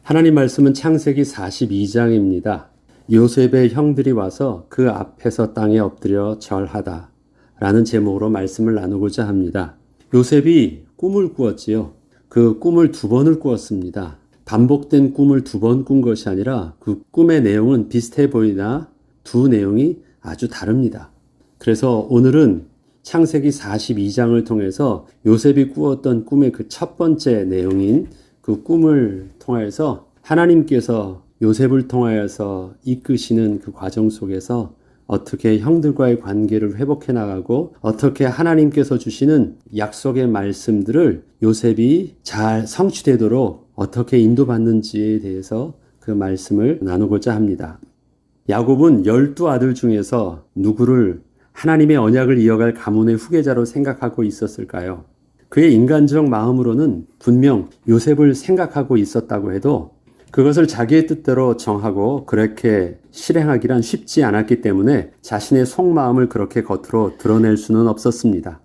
하나님 말씀은 창세기 42장입니다. 요셉의 형들이 와서 그 앞에서 땅에 엎드려 절하다 라는 제목으로 말씀을 나누고자 합니다. 요셉이 꿈을 꾸었지요. 그 꿈을 2번을 꾸었습니다. 반복된 꿈을 2번 꾼 것이 아니라 그 꿈의 내용은 비슷해 보이나 두 내용이 아주 다릅니다. 그래서 오늘은 창세기 42장을 통해서 요셉이 꾸었던 꿈의 그 첫 번째 내용인 그 꿈을 통해서 하나님께서 요셉을 통하여서 이끄시는 그 과정 속에서 어떻게 형들과의 관계를 회복해 나가고 어떻게 하나님께서 주시는 약속의 말씀들을 요셉이 잘 성취되도록 어떻게 인도받는지에 대해서 그 말씀을 나누고자 합니다. 야곱은 12아들 중에서 누구를 하나님의 언약을 이어갈 가문의 후계자로 생각하고 있었을까요? 그의 인간적 마음으로는 분명 요셉을 생각하고 있었다고 해도 그것을 자기의 뜻대로 정하고 그렇게 실행하기란 쉽지 않았기 때문에 자신의 속마음을 그렇게 겉으로 드러낼 수는 없었습니다.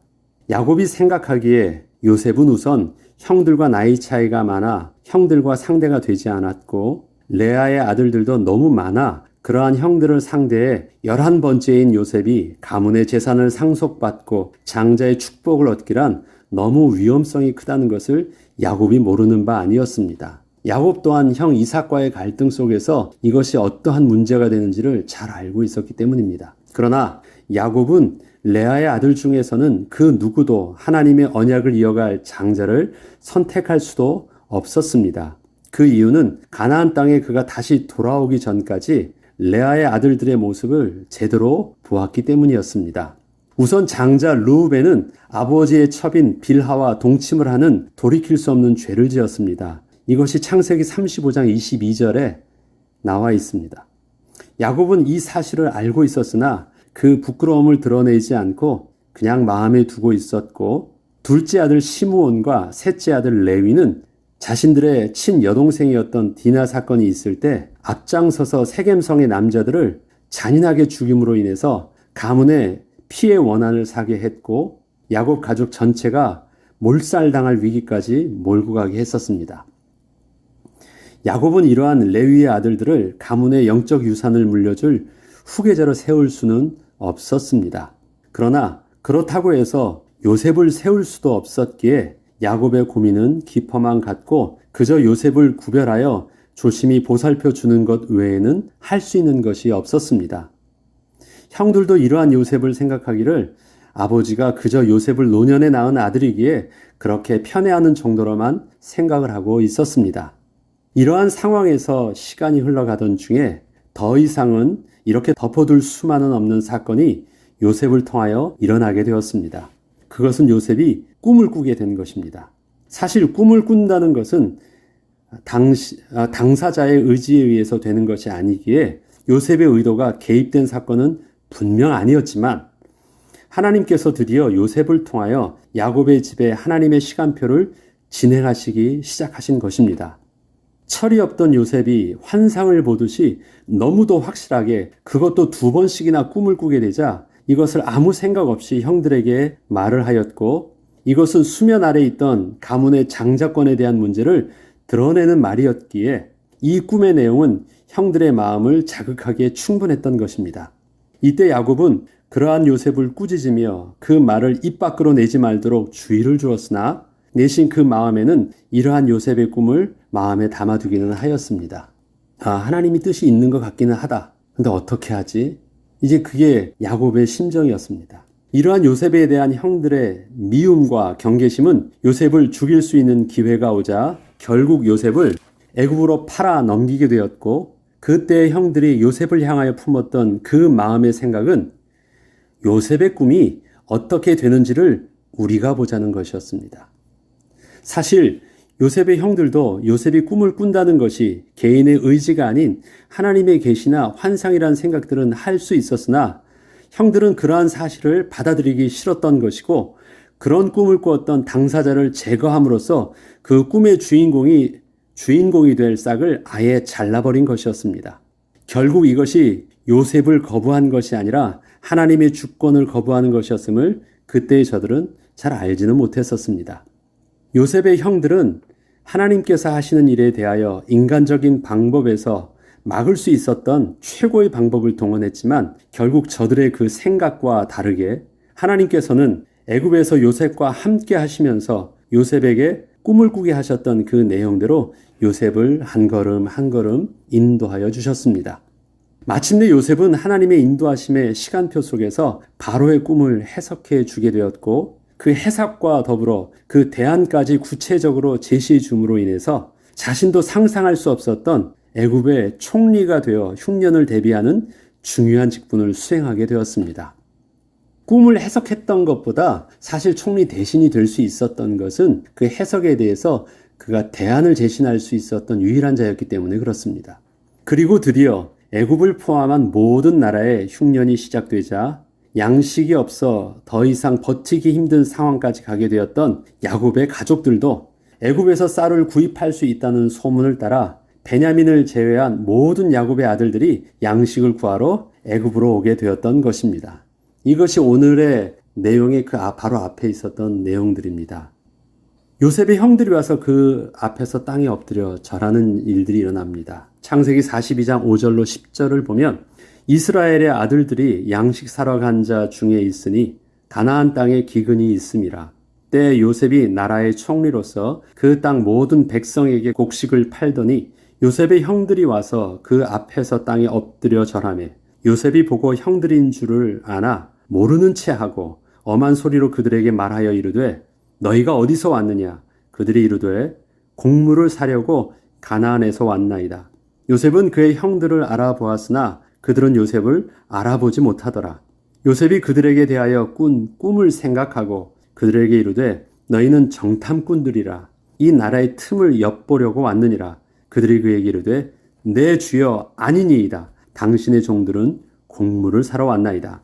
야곱이 생각하기에 요셉은 우선 형들과 나이 차이가 많아 형들과 상대가 되지 않았고 레아의 아들들도 너무 많아 그러한 형들을 상대해 11번째인 요셉이 가문의 재산을 상속받고 장자의 축복을 얻기란 너무 위험성이 크다는 것을 야곱이 모르는 바 아니었습니다. 야곱 또한 형 이삭과의 갈등 속에서 이것이 어떠한 문제가 되는지를 잘 알고 있었기 때문입니다. 그러나 야곱은 레아의 아들 중에서는 그 누구도 하나님의 언약을 이어갈 장자를 선택할 수도 없었습니다. 그 이유는 가나안 땅에 그가 다시 돌아오기 전까지 레아의 아들들의 모습을 제대로 보았기 때문이었습니다. 우선 장자 르우벤은 아버지의 첩인 빌하와 동침을 하는 돌이킬 수 없는 죄를 지었습니다. 이것이 창세기 35장 22절에 나와 있습니다. 야곱은 이 사실을 알고 있었으나 그 부끄러움을 드러내지 않고 그냥 마음에 두고 있었고 둘째 아들 시므온과 셋째 아들 레위는 자신들의 친여동생이었던 디나 사건이 있을 때 앞장서서 세겜성의 남자들을 잔인하게 죽임으로 인해서 가문의 피해 원한을 사게 했고 야곱 가족 전체가 몰살당할 위기까지 몰고 가게 했었습니다. 야곱은 이러한 레위의 아들들을 가문의 영적 유산을 물려줄 후계자로 세울 수는 없었습니다. 그러나 그렇다고 해서 요셉을 세울 수도 없었기에 야곱의 고민은 깊어만 갔고 그저 요셉을 구별하여 조심히 보살펴 주는 것 외에는 할 수 있는 것이 없었습니다. 형들도 이러한 요셉을 생각하기를 아버지가 그저 요셉을 노년에 낳은 아들이기에 그렇게 편애하는 정도로만 생각을 하고 있었습니다. 이러한 상황에서 시간이 흘러가던 중에 더 이상은 이렇게 덮어둘 수만은 없는 사건이 요셉을 통하여 일어나게 되었습니다. 그것은 요셉이 꿈을 꾸게 된 것입니다. 사실 꿈을 꾼다는 것은 당사자의 의지에 의해서 되는 것이 아니기에 요셉의 의도가 개입된 사건은 분명 아니었지만 하나님께서 드디어 요셉을 통하여 야곱의 집에 하나님의 시간표를 진행하시기 시작하신 것입니다. 철이 없던 요셉이 환상을 보듯이 너무도 확실하게 그것도 2번씩이나 꿈을 꾸게 되자 이것을 아무 생각 없이 형들에게 말을 하였고 이것은 수면 아래 있던 가문의 장자권에 대한 문제를 드러내는 말이었기에 이 꿈의 내용은 형들의 마음을 자극하기에 충분했던 것입니다. 이때 야곱은 그러한 요셉을 꾸짖으며 그 말을 입 밖으로 내지 말도록 주의를 주었으나 내심 그 마음에는 이러한 요셉의 꿈을 마음에 담아두기는 하였습니다. 하나님이 뜻이 있는 것 같기는 하다. 근데 어떻게 하지? 이제 그게 야곱의 심정이었습니다. 이러한 요셉에 대한 형들의 미움과 경계심은 요셉을 죽일 수 있는 기회가 오자 결국 요셉을 애굽으로 팔아 넘기게 되었고 그때 형들이 요셉을 향하여 품었던 그 마음의 생각은 요셉의 꿈이 어떻게 되는지를 우리가 보자는 것이었습니다. 사실 요셉의 형들도 요셉이 꿈을 꾼다는 것이 개인의 의지가 아닌 하나님의 계시나 환상이라는 생각들은 할 수 있었으나 형들은 그러한 사실을 받아들이기 싫었던 것이고 그런 꿈을 꾸었던 당사자를 제거함으로써 그 꿈의 주인공이 될 싹을 아예 잘라버린 것이었습니다. 결국 이것이 요셉을 거부한 것이 아니라 하나님의 주권을 거부하는 것이었음을 그때의 저들은 잘 알지는 못했었습니다. 요셉의 형들은 하나님께서 하시는 일에 대하여 인간적인 방법에서 막을 수 있었던 최고의 방법을 동원했지만 결국 저들의 그 생각과 다르게 하나님께서는 애굽에서 요셉과 함께 하시면서 요셉에게 꿈을 꾸게 하셨던 그 내용대로 요셉을 한 걸음 한 걸음 인도하여 주셨습니다. 마침내 요셉은 하나님의 인도하심의 시간표 속에서 바로의 꿈을 해석해 주게 되었고 그 해석과 더불어 그 대안까지 구체적으로 제시해 줌으로 인해서 자신도 상상할 수 없었던 애굽의 총리가 되어 흉년을 대비하는 중요한 직분을 수행하게 되었습니다. 꿈을 해석했던 것보다 사실 총리 대신이 될 수 있었던 것은 그 해석에 대해서 그가 대안을 제시할 수 있었던 유일한 자였기 때문에 그렇습니다. 그리고 드디어 애굽을 포함한 모든 나라의 흉년이 시작되자 양식이 없어 더 이상 버티기 힘든 상황까지 가게 되었던 야곱의 가족들도 애굽에서 쌀을 구입할 수 있다는 소문을 따라 베냐민을 제외한 모든 야곱의 아들들이 양식을 구하러 애굽으로 오게 되었던 것입니다. 이것이 오늘의 내용의 그 바로 앞에 있었던 내용들입니다. 요셉의 형들이 와서 그 앞에서 땅에 엎드려 절하는 일들이 일어납니다. 창세기 42장 5절로 10절을 보면 이스라엘의 아들들이 양식 사러 간 자 중에 있으니 가나안 땅에 기근이 있음이라. 때 요셉이 나라의 총리로서 그 땅 모든 백성에게 곡식을 팔더니 요셉의 형들이 와서 그 앞에서 땅에 엎드려 절하매 요셉이 보고 형들인 줄을 아나 모르는 채 하고 엄한 소리로 그들에게 말하여 이르되 너희가 어디서 왔느냐? 그들이 이르되 곡물을 사려고 가나안에서 왔나이다. 요셉은 그의 형들을 알아보았으나 그들은 요셉을 알아보지 못하더라. 요셉이 그들에게 대하여 꾼 꿈을 생각하고 그들에게 이르되 너희는 정탐꾼들이라. 이 나라의 틈을 엿보려고 왔느니라. 그들이 그에게 이르되 내 주여 아니니이다. 당신의 종들은 곡물을 사러 왔나이다.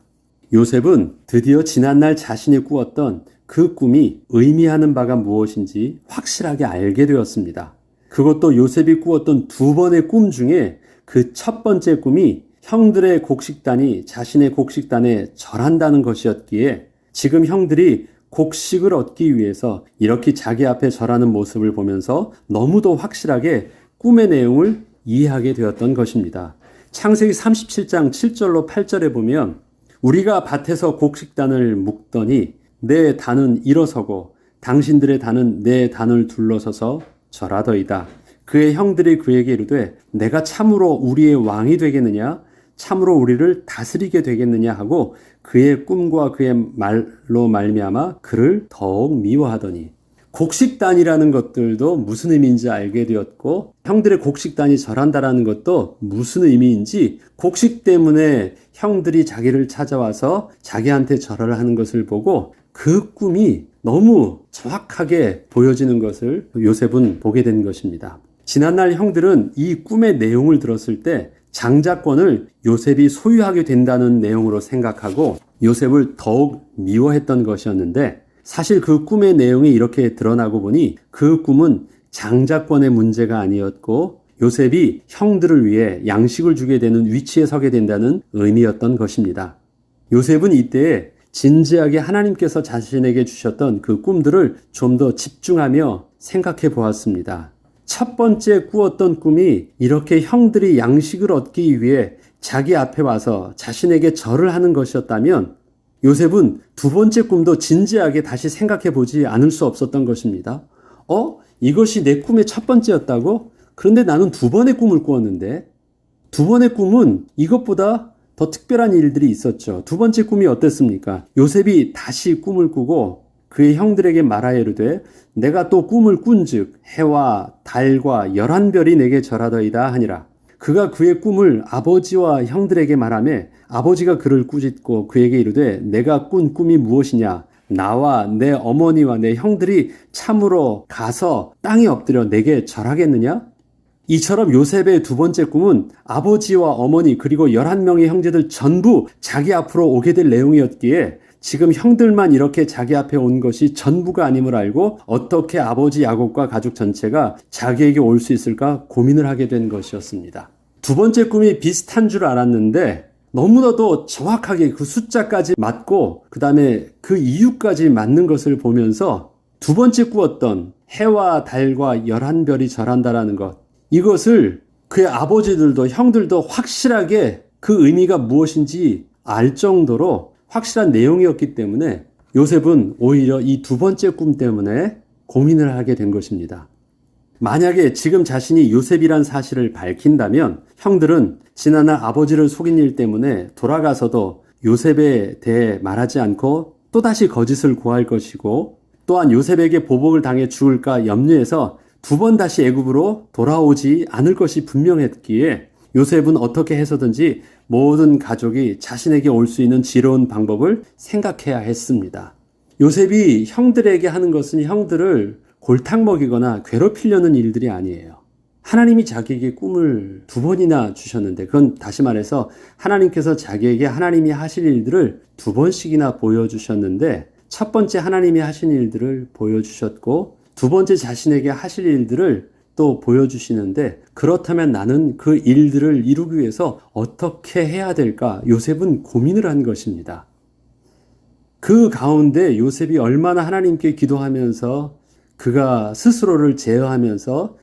요셉은 드디어 지난날 자신이 꾸었던 그 꿈이 의미하는 바가 무엇인지 확실하게 알게 되었습니다. 그것도 요셉이 꾸었던 두 번의 꿈 중에 그 첫 번째 꿈이 형들의 곡식단이 자신의 곡식단에 절한다는 것이었기에 지금 형들이 곡식을 얻기 위해서 이렇게 자기 앞에 절하는 모습을 보면서 너무도 확실하게 꿈의 내용을 이해하게 되었던 것입니다. 창세기 37장 7절로 8절에 보면 우리가 밭에서 곡식단을 묶더니 내 단은 일어서고 당신들의 단은 내 단을 둘러서서 절하더이다. 그의 형들이 그에게 이르되 내가 참으로 우리의 왕이 되겠느냐? 참으로 우리를 다스리게 되겠느냐 하고 그의 꿈과 그의 말로 말미암아 그를 더욱 미워하더니 곡식단이라는 것들도 무슨 의미인지 알게 되었고 형들의 곡식단이 절한다라는 것도 무슨 의미인지 곡식 때문에 형들이 자기를 찾아와서 자기한테 절을 하는 것을 보고 그 꿈이 너무 정확하게 보여지는 것을 요셉은 보게 된 것입니다. 지난날 형들은 이 꿈의 내용을 들었을 때 장자권을 요셉이 소유하게 된다는 내용으로 생각하고 요셉을 더욱 미워했던 것이었는데 사실 그 꿈의 내용이 이렇게 드러나고 보니 그 꿈은 장자권의 문제가 아니었고 요셉이 형들을 위해 양식을 주게 되는 위치에 서게 된다는 의미였던 것입니다. 요셉은 이때에 진지하게 하나님께서 자신에게 주셨던 그 꿈들을 좀 더 집중하며 생각해 보았습니다. 첫 번째 꾸었던 꿈이 이렇게 형들이 양식을 얻기 위해 자기 앞에 와서 자신에게 절을 하는 것이었다면 요셉은 두 번째 꿈도 진지하게 다시 생각해 보지 않을 수 없었던 것입니다. 이것이 내 꿈의 첫 번째였다고? 그런데 나는 두 번의 꿈을 꾸었는데 두 번의 꿈은 이것보다 더 특별한 일들이 있었죠. 두 번째 꿈이 어땠습니까? 요셉이 다시 꿈을 꾸고 그의 형들에게 말하여 이르되 내가 또 꿈을 꾼즉 해와 달과 11별이 내게 절하더이다 하니라. 그가 그의 꿈을 아버지와 형들에게 말하매 아버지가 그를 꾸짖고 그에게 이르되 내가 꾼 꿈이 무엇이냐? 나와 내 어머니와 내 형들이 참으로 가서 땅에 엎드려 내게 절하겠느냐? 이처럼 요셉의 두 번째 꿈은 아버지와 어머니 그리고 11명의 형제들 전부 자기 앞으로 오게 될 내용이었기에 지금 형들만 이렇게 자기 앞에 온 것이 전부가 아님을 알고 어떻게 아버지 야곱과 가족 전체가 자기에게 올 수 있을까 고민을 하게 된 것이었습니다. 두 번째 꿈이 비슷한 줄 알았는데 너무나도 정확하게 그 숫자까지 맞고 그 다음에 그 이유까지 맞는 것을 보면서 두 번째 꾸었던 해와 달과 11별이 절한다라는 것. 이것을 그의 아버지들도 형들도 확실하게 그 의미가 무엇인지 알 정도로 확실한 내용이었기 때문에 요셉은 오히려 이 두 번째 꿈 때문에 고민을 하게 된 것입니다. 만약에 지금 자신이 요셉이란 사실을 밝힌다면 형들은 지난날 아버지를 속인 일 때문에 돌아가서도 요셉에 대해 말하지 않고 또다시 거짓을 고할 것이고, 또한 요셉에게 보복을 당해 죽을까 염려해서 두 번 다시 애굽으로 돌아오지 않을 것이 분명했기에 요셉은 어떻게 해서든지 모든 가족이 자신에게 올 수 있는 지혜로운 방법을 생각해야 했습니다. 요셉이 형들에게 하는 것은 형들을 골탕 먹이거나 괴롭히려는 일들이 아니에요. 하나님이 자기에게 꿈을 두 번이나 주셨는데, 그건 다시 말해서 하나님께서 자기에게 하나님이 하실 일들을 두 번씩이나 보여주셨는데, 첫 번째 하나님이 하신 일들을 보여주셨고, 두 번째 자신에게 하실 일들을 또 보여주시는데, 그렇다면 나는 그 일들을 이루기 위해서 어떻게 해야 될까? 요셉은 고민을 한 것입니다. 그 가운데 요셉이 얼마나 하나님께 기도하면서 그가 스스로를 제어하면서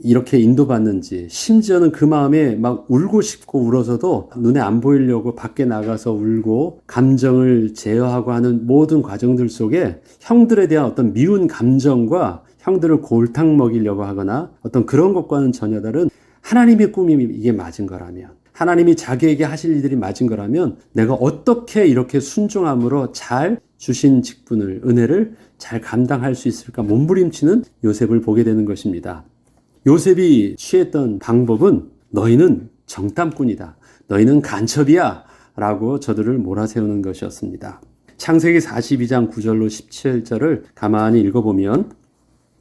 이렇게 인도받는지, 심지어는 그 마음에 막 울고 싶고 울어서도 눈에 안 보이려고 밖에 나가서 울고 감정을 제어하고 하는 모든 과정들 속에 형들에 대한 어떤 미운 감정과 형들을 골탕 먹이려고 하거나 어떤 그런 것과는 전혀 다른 하나님의 꿈이 이게 맞은 거라면, 하나님이 자기에게 하실 일들이 맞은 거라면 내가 어떻게 이렇게 순종함으로 잘 주신 직분을, 은혜를 잘 감당할 수 있을까 몸부림치는 요셉을 보게 되는 것입니다. 요셉이 취했던 방법은 너희는 정탐꾼이다, 너희는 간첩이야 라고 저들을 몰아세우는 것이었습니다. 창세기 42장 9절로 17절을 가만히 읽어보면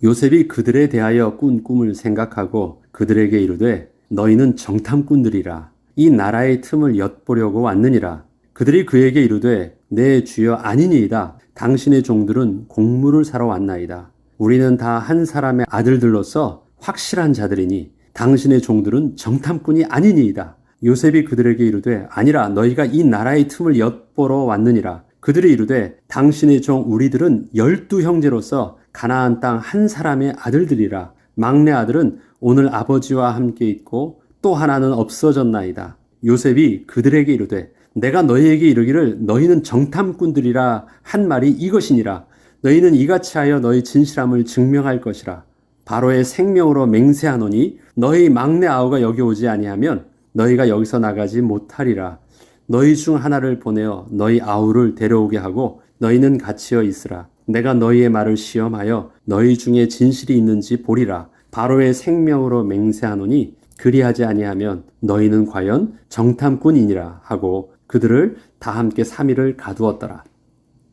요셉이 그들에 대하여 꾼 꿈을 생각하고 그들에게 이르되 너희는 정탐꾼들이라, 이 나라의 틈을 엿보려고 왔느니라. 그들이 그에게 이르되 내 주여 아니니이다. 당신의 종들은 곡물을 사러 왔나이다. 우리는 다 한 사람의 아들들로서 확실한 자들이니 당신의 종들은 정탐꾼이 아니니이다. 요셉이 그들에게 이르되 아니라 너희가 이 나라의 틈을 엿보러 왔느니라. 그들이 이르되 당신의 종 우리들은 12형제로서 가나안 땅 한 사람의 아들들이라. 막내 아들은 오늘 아버지와 함께 있고 또 하나는 없어졌나이다. 요셉이 그들에게 이르되 내가 너희에게 이르기를 너희는 정탐꾼들이라 한 말이 이것이니라. 너희는 이같이 하여 너희 진실함을 증명할 것이라. 바로의 생명으로 맹세하노니 너희 막내 아우가 여기 오지 아니하면 너희가 여기서 나가지 못하리라. 너희 중 하나를 보내어 너희 아우를 데려오게 하고 너희는 갇혀 있으라. 내가 너희의 말을 시험하여 너희 중에 진실이 있는지 보리라. 바로의 생명으로 맹세하노니 그리하지 아니하면 너희는 과연 정탐꾼이니라 하고 그들을 다 함께 3일을 가두었더라.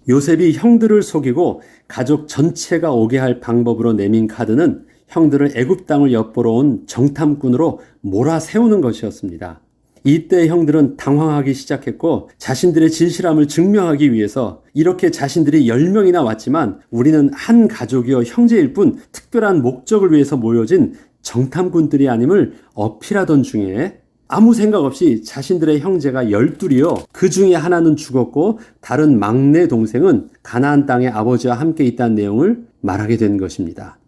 요셉이 형들을 속이고 가족 전체가 오게 할 방법으로 내민 카드는 형들을 애굽 땅을 엿보러 온 정탐꾼으로 몰아세우는 것이었습니다. 이때 형들은 당황하기 시작했고 자신들의 진실함을 증명하기 위해서 이렇게 자신들이 10명이나 왔지만 우리는 한 가족이여 형제일 뿐 특별한 목적을 위해서 모여진 정탐꾼들이 아님을 어필하던 중에 아무 생각 없이 자신들의 형제가 12이요. 그 중에 하나는 죽었고 다른 막내 동생은 가나안 땅의 아버지와 함께 있다는 내용을 말하게 된 것입니다.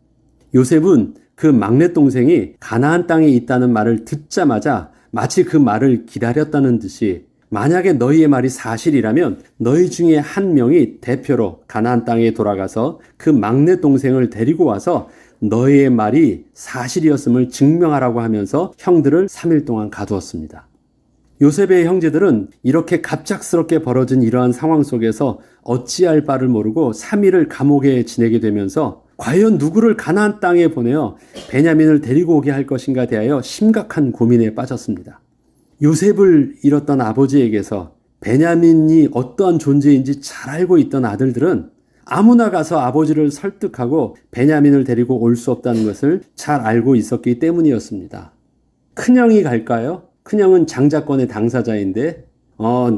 요셉은 그 막내 동생이 가나안 땅에 있다는 말을 듣자마자 마치 그 말을 기다렸다는 듯이 만약에 너희의 말이 사실이라면 너희 중에 한 명이 대표로 가나안 땅에 돌아가서 그 막내 동생을 데리고 와서 너희의 말이 사실이었음을 증명하라고 하면서 형들을 3일 동안 가두었습니다. 요셉의 형제들은 이렇게 갑작스럽게 벌어진 이러한 상황 속에서 어찌할 바를 모르고 3일을 감옥에 지내게 되면서 과연 누구를 가나안 땅에 보내어 베냐민을 데리고 오게 할 것인가 대하여 심각한 고민에 빠졌습니다. 요셉을 잃었던 아버지에게서 베냐민이 어떠한 존재인지 잘 알고 있던 아들들은 아무나 가서 아버지를 설득하고 베냐민을 데리고 올 수 없다는 것을 잘 알고 있었기 때문이었습니다. 큰형이 갈까요? 큰형은 장자권의 당사자인데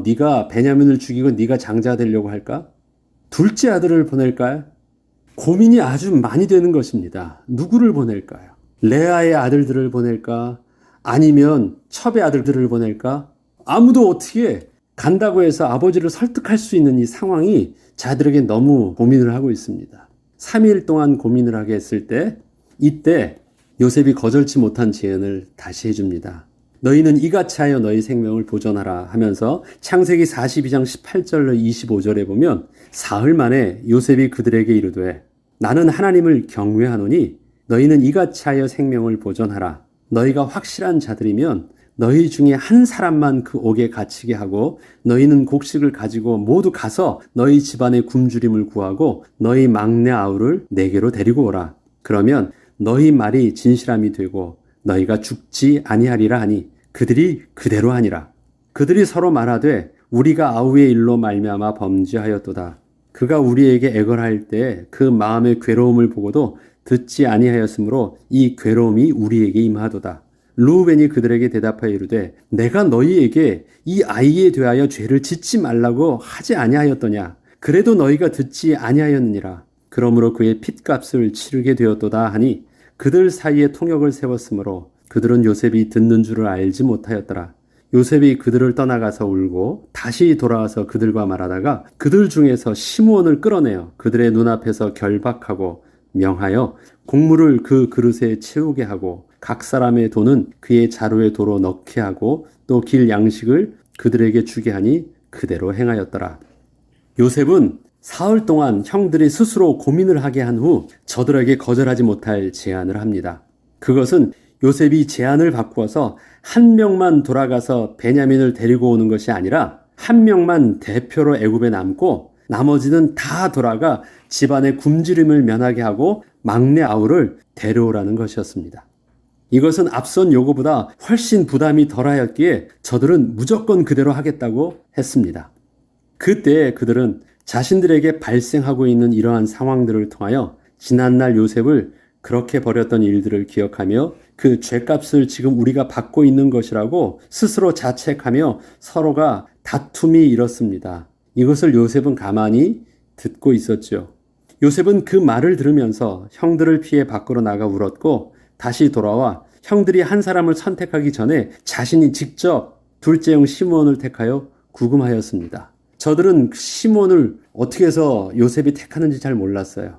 네가 베냐민을 죽이고 네가 장자 되려고 할까? 둘째 아들을 보낼까요? 고민이 아주 많이 되는 것입니다. 누구를 보낼까요? 레아의 아들들을 보낼까? 아니면 첩의 아들들을 보낼까? 아무도 어떻게 간다고 해서 아버지를 설득할 수 있는 이 상황이 자들에게 너무 고민을 하고 있습니다. 3일 동안 고민을 하게 했을 때 이때 요셉이 거절치 못한 제안을 다시 해줍니다. 너희는 이같이 하여 너희 생명을 보존하라 하면서 창세기 42장 18절로 25절에 보면 사흘 만에 요셉이 그들에게 이르되 나는 하나님을 경외하노니 너희는 이같이 하여 생명을 보존하라. 너희가 확실한 자들이면 너희 중에 한 사람만 그 옥에 갇히게 하고 너희는 곡식을 가지고 모두 가서 너희 집안의 굶주림을 구하고 너희 막내 아우를 내게로 데리고 오라. 그러면 너희 말이 진실함이 되고 너희가 죽지 아니하리라 하니 그들이 그대로 하니라. 그들이 서로 말하되 우리가 아우의 일로 말미암아 범죄하였도다. 그가 우리에게 애걸할 때 그 마음의 괴로움을 보고도 듣지 아니하였으므로 이 괴로움이 우리에게 임하도다. 르우벤이 그들에게 대답하여 이르되 내가 너희에게 이 아이에 대하여 죄를 짓지 말라고 하지 아니하였더냐. 그래도 너희가 듣지 아니하였느니라. 그러므로 그의 핏값을 치르게 되었도다 하니 그들 사이에 통역을 세웠으므로 그들은 요셉이 듣는 줄을 알지 못하였더라. 요셉이 그들을 떠나가서 울고 다시 돌아와서 그들과 말하다가 그들 중에서 시므온을 끌어내어 그들의 눈앞에서 결박하고 명하여 곡물을 그 그릇에 채우게 하고 각 사람의 돈은 그의 자루에 도로 넣게 하고 또 길 양식을 그들에게 주게 하니 그대로 행하였더라. 요셉은 사흘 동안 형들이 스스로 고민을 하게 한 후 저들에게 거절하지 못할 제안을 합니다. 그것은 요셉이 제안을 바꾸어서 한 명만 돌아가서 베냐민을 데리고 오는 것이 아니라 한 명만 대표로 애굽에 남고 나머지는 다 돌아가 집안의 굶주림을 면하게 하고 막내 아우를 데려오라는 것이었습니다. 이것은 앞선 요구보다 훨씬 부담이 덜하였기에 저들은 무조건 그대로 하겠다고 했습니다. 그때 그들은 자신들에게 발생하고 있는 이러한 상황들을 통하여 지난날 요셉을 그렇게 벌였던 일들을 기억하며 그 죄값을 지금 우리가 받고 있는 것이라고 스스로 자책하며 서로가 다툼이 일었습니다. 이것을 요셉은 가만히 듣고 있었죠. 요셉은 그 말을 들으면서 형들을 피해 밖으로 나가 울었고 다시 돌아와 형들이 한 사람을 선택하기 전에 자신이 직접 둘째 형 시므온을 택하여 구금하였습니다. 저들은 시므온을 어떻게 해서 요셉이 택하는지 잘 몰랐어요.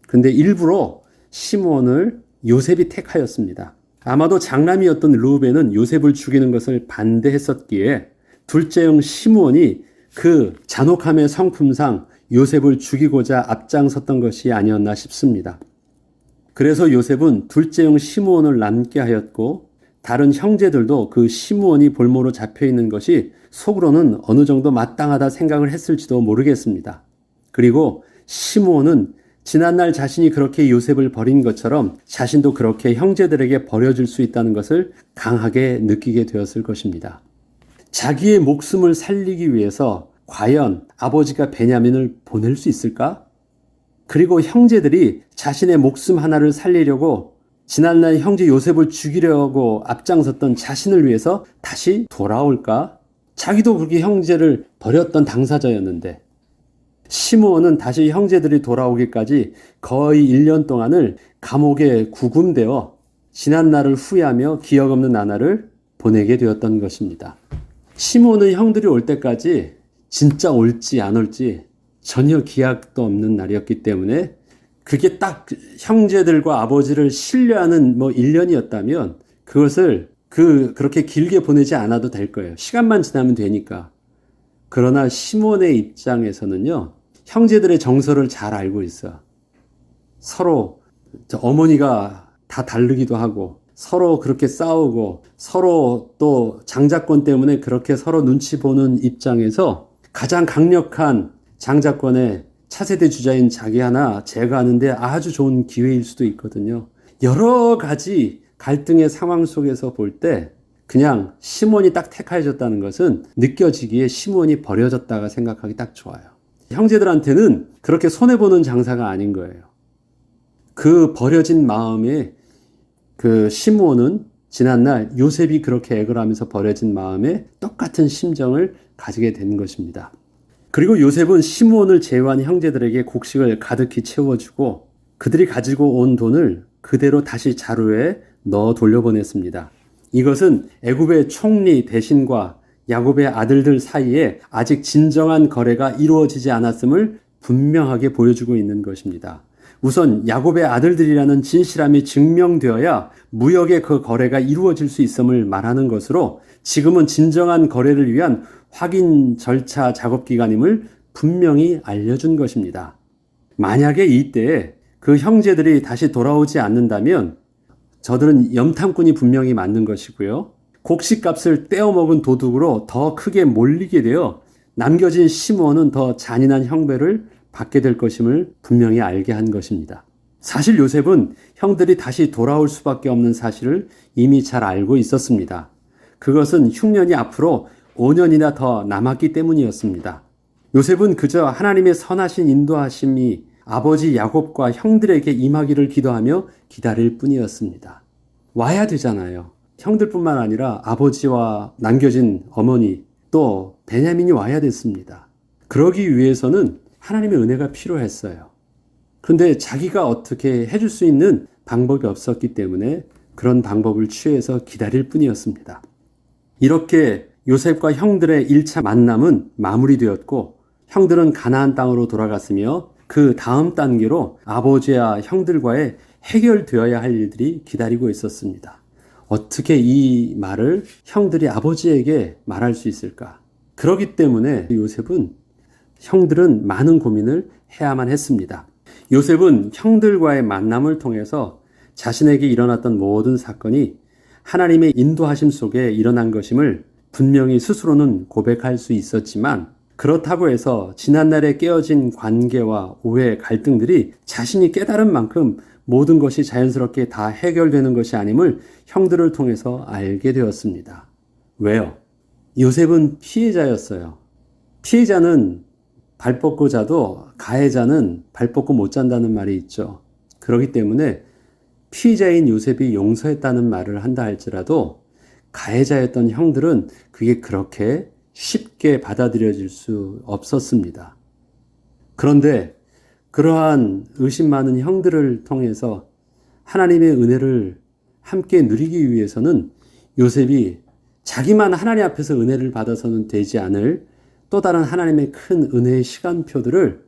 근데 일부러 시므온을 요셉이 택하였습니다. 아마도 장남이었던 르우벤은 요셉을 죽이는 것을 반대했었기에 둘째 형 시므온이 그 잔혹함의 성품상 요셉을 죽이고자 앞장섰던 것이 아니었나 싶습니다. 그래서 요셉은 둘째 형 시므온을 남게 하였고 다른 형제들도 그 시므온이 볼모로 잡혀있는 것이 속으로는 어느 정도 마땅하다 생각을 했을지도 모르겠습니다. 그리고 시므온은 지난날 자신이 그렇게 요셉을 버린 것처럼 자신도 그렇게 형제들에게 버려질 수 있다는 것을 강하게 느끼게 되었을 것입니다. 자기의 목숨을 살리기 위해서 과연 아버지가 베냐민을 보낼 수 있을까? 그리고 형제들이 자신의 목숨 하나를 살리려고 지난날 형제 요셉을 죽이려고 앞장섰던 자신을 위해서 다시 돌아올까? 자기도 그렇게 형제를 버렸던 당사자였는데 시므온은 다시 형제들이 돌아오기까지 거의 1년 동안을 감옥에 구금되어 지난날을 후회하며 기억 없는 나날을 보내게 되었던 것입니다. 시므온은 형들이 올 때까지 진짜 올지 안 올지 전혀 기약도 없는 날이었기 때문에 그게 딱 형제들과 아버지를 신뢰하는 1년이었다면 그것을 그렇게 길게 보내지 않아도 될 거예요. 시간만 지나면 되니까. 그러나 시몬의 입장에서는요, 형제들의 정서를 잘 알고 있어. 서로 어머니가 다 다르기도 하고 서로 그렇게 싸우고 서로 또 장자권 때문에 그렇게 서로 눈치 보는 입장에서 가장 강력한 장자권의 차세대 주자인 자기 하나 제거하는데 아주 좋은 기회일 수도 있거든요. 여러 가지 갈등의 상황 속에서 볼 때 그냥 시몬이 딱 택하여졌다는 것은 느껴지기에 시몬이 버려졌다가 생각하기 딱 좋아요. 형제들한테는 그렇게 손해보는 장사가 아닌 거예요. 그 버려진 마음에 그 시몬은 지난날 요셉이 그렇게 애걸 하면서 버려진 마음에 똑같은 심정을 가지게 된 것입니다. 그리고 요셉은 시므온을 제외한 형제들에게 곡식을 가득히 채워주고 그들이 가지고 온 돈을 그대로 다시 자루에 넣어 돌려보냈습니다. 이것은 애굽의 총리 대신과 야곱의 아들들 사이에 아직 진정한 거래가 이루어지지 않았음을 분명하게 보여주고 있는 것입니다. 우선 야곱의 아들들이라는 진실함이 증명되어야 무역의 그 거래가 이루어질 수 있음을 말하는 것으로 지금은 진정한 거래를 위한 확인 절차 작업 기간임을 분명히 알려준 것입니다. 만약에 이때에 그 형제들이 다시 돌아오지 않는다면 저들은 염탐꾼이 분명히 맞는 것이고요. 곡식값을 떼어먹은 도둑으로 더 크게 몰리게 되어 남겨진 시므온은 더 잔인한 형벌을 받게 될 것임을 분명히 알게 한 것입니다. 사실 요셉은 형들이 다시 돌아올 수밖에 없는 사실을 이미 잘 알고 있었습니다. 그것은 흉년이 앞으로 5년이나 더 남았기 때문이었습니다. 요셉은 그저 하나님의 선하신 인도하심이 아버지 야곱과 형들에게 임하기를 기도하며 기다릴 뿐이었습니다. 와야 되잖아요. 형들뿐만 아니라 아버지와 남겨진 어머니 또 베냐민이 와야 됐습니다. 그러기 위해서는 하나님의 은혜가 필요했어요. 그런데 자기가 어떻게 해줄 수 있는 방법이 없었기 때문에 그런 방법을 취해서 기다릴 뿐이었습니다. 이렇게 요셉과 형들의 1차 만남은 마무리되었고 형들은 가나안 땅으로 돌아갔으며 그 다음 단계로 아버지와 형들과의 해결되어야 할 일들이 기다리고 있었습니다. 어떻게 이 말을 형들이 아버지에게 말할 수 있을까? 그렇기 때문에 요셉은 형들은 많은 고민을 해야만 했습니다. 요셉은 형들과의 만남을 통해서 자신에게 일어났던 모든 사건이 하나님의 인도하심 속에 일어난 것임을 분명히 스스로는 고백할 수 있었지만 그렇다고 해서 지난날에 깨어진 관계와 오해, 갈등들이 자신이 깨달은 만큼 모든 것이 자연스럽게 다 해결되는 것이 아님을 형들을 통해서 알게 되었습니다. 왜요? 요셉은 피해자였어요. 피해자는 발 뻗고 자도 가해자는 발 뻗고 못 잔다는 말이 있죠. 그렇기 때문에 피해자인 요셉이 용서했다는 말을 한다 할지라도 가해자였던 형들은 그게 그렇게 쉽게 받아들여질 수 없었습니다. 그런데 그러한 의심 많은 형들을 통해서 하나님의 은혜를 함께 누리기 위해서는 요셉이 자기만 하나님 앞에서 은혜를 받아서는 되지 않을 또 다른 하나님의 큰 은혜의 시간표들을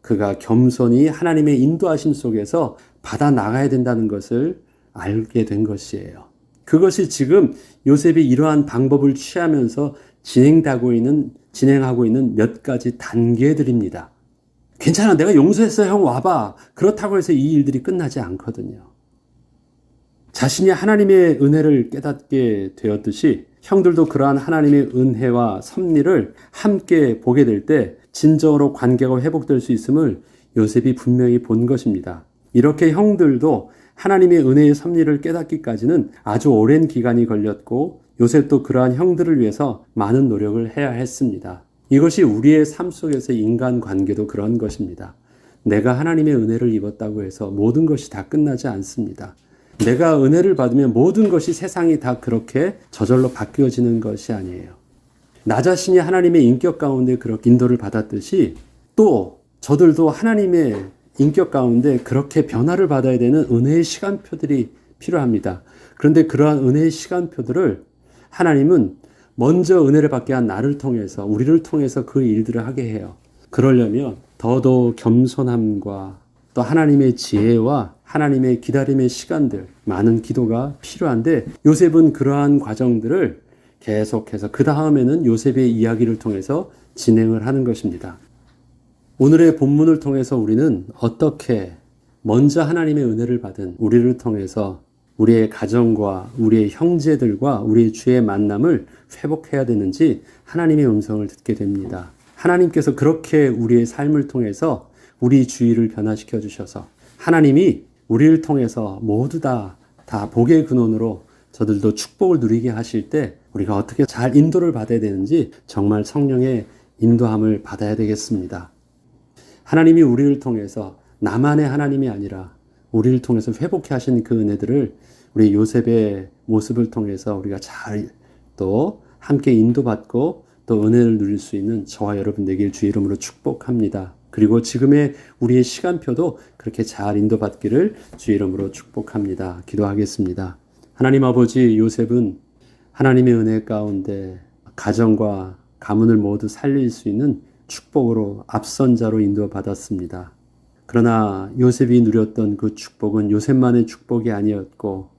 그가 겸손히 하나님의 인도하심 속에서 받아 나가야 된다는 것을 알게 된 것이에요. 그것이 지금 요셉이 이러한 방법을 취하면서 진행하고 있는 몇 가지 단계들입니다. 괜찮아, 내가 용서했어, 형 와봐. 그렇다고 해서 이 일들이 끝나지 않거든요. 자신이 하나님의 은혜를 깨닫게 되었듯이 형들도 그러한 하나님의 은혜와 섭리를 함께 보게 될 때 진정으로 관계가 회복될 수 있음을 요셉이 분명히 본 것입니다. 이렇게 형들도 하나님의 은혜의 섭리를 깨닫기까지는 아주 오랜 기간이 걸렸고 요셉도 그러한 형들을 위해서 많은 노력을 해야 했습니다. 이것이 우리의 삶 속에서 인간관계도 그런 것입니다. 내가 하나님의 은혜를 입었다고 해서 모든 것이 다 끝나지 않습니다. 내가 은혜를 받으면 모든 것이 세상이 다 그렇게 저절로 바뀌어지는 것이 아니에요. 나 자신이 하나님의 인격 가운데 그렇게 인도를 받았듯이 또 저들도 하나님의 인격 가운데 그렇게 변화를 받아야 되는 은혜의 시간표들이 필요합니다. 그런데 그러한 은혜의 시간표들을 하나님은 먼저 은혜를 받게 한 나를 통해서 우리를 통해서 그 일들을 하게 해요. 그러려면 더더욱 겸손함과 또 하나님의 지혜와 하나님의 기다림의 시간들, 많은 기도가 필요한데 요셉은 그러한 과정들을 계속해서 그 다음에는 요셉의 이야기를 통해서 진행을 하는 것입니다. 오늘의 본문을 통해서 우리는 어떻게 먼저 하나님의 은혜를 받은 우리를 통해서 우리의 가정과 우리의 형제들과 우리의 주의 만남을 회복해야 되는지 하나님의 음성을 듣게 됩니다. 하나님께서 그렇게 우리의 삶을 통해서 우리 주위를 변화시켜 주셔서 하나님이 우리를 통해서 모두 다 복의 근원으로 저들도 축복을 누리게 하실 때 우리가 어떻게 잘 인도를 받아야 되는지 정말 성령의 인도함을 받아야 되겠습니다. 하나님이 우리를 통해서 나만의 하나님이 아니라 우리를 통해서 회복해 하신 그 은혜들을 우리 요셉의 모습을 통해서 우리가 잘 또 함께 인도받고 또 은혜를 누릴 수 있는 저와 여러분 되길 주의 이름으로 축복합니다. 그리고 지금의 우리의 시간표도 그렇게 잘 인도받기를 주의 이름으로 축복합니다. 기도하겠습니다. 하나님 아버지, 요셉은 하나님의 은혜 가운데 가정과 가문을 모두 살릴 수 있는 축복으로 앞선자로 인도받았습니다. 그러나 요셉이 누렸던 그 축복은 요셉만의 축복이 아니었고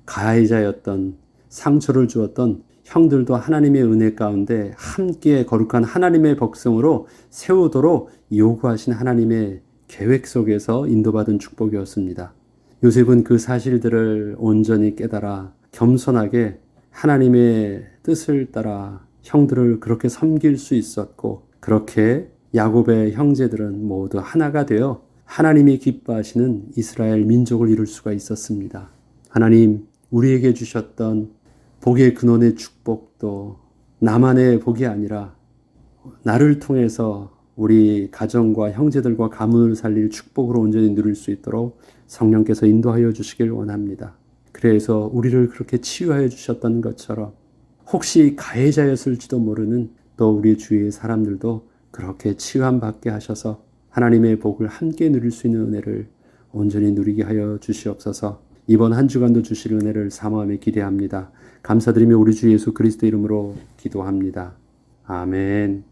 가해자였던 상처를 주었던 형들도 하나님의 은혜 가운데 함께 거룩한 하나님의 백성으로 세우도록 요구하신 하나님의 계획 속에서 인도받은 축복이었습니다. 요셉은 그 사실들을 온전히 깨달아 겸손하게 하나님의 뜻을 따라 형들을 그렇게 섬길 수 있었고, 그렇게 야곱의 형제들은 모두 하나가 되어 하나님이 기뻐하시는 이스라엘 민족을 이룰 수가 있었습니다. 하나님, 우리에게 주셨던 복의 근원의 축복도 나만의 복이 아니라 나를 통해서 우리 가정과 형제들과 가문을 살릴 축복으로 온전히 누릴 수 있도록 성령께서 인도하여 주시길 원합니다. 그래서 우리를 그렇게 치유하여 주셨던 것처럼 혹시 가해자였을지도 모르는 또 우리 주위의 사람들도 그렇게 치유함 받게 하셔서 하나님의 복을 함께 누릴 수 있는 은혜를 온전히 누리게 하여 주시옵소서. 이번 한 주간도 주실 은혜를 사모하며 기대합니다. 감사드리며 우리 주 예수 그리스도 이름으로 기도합니다. 아멘.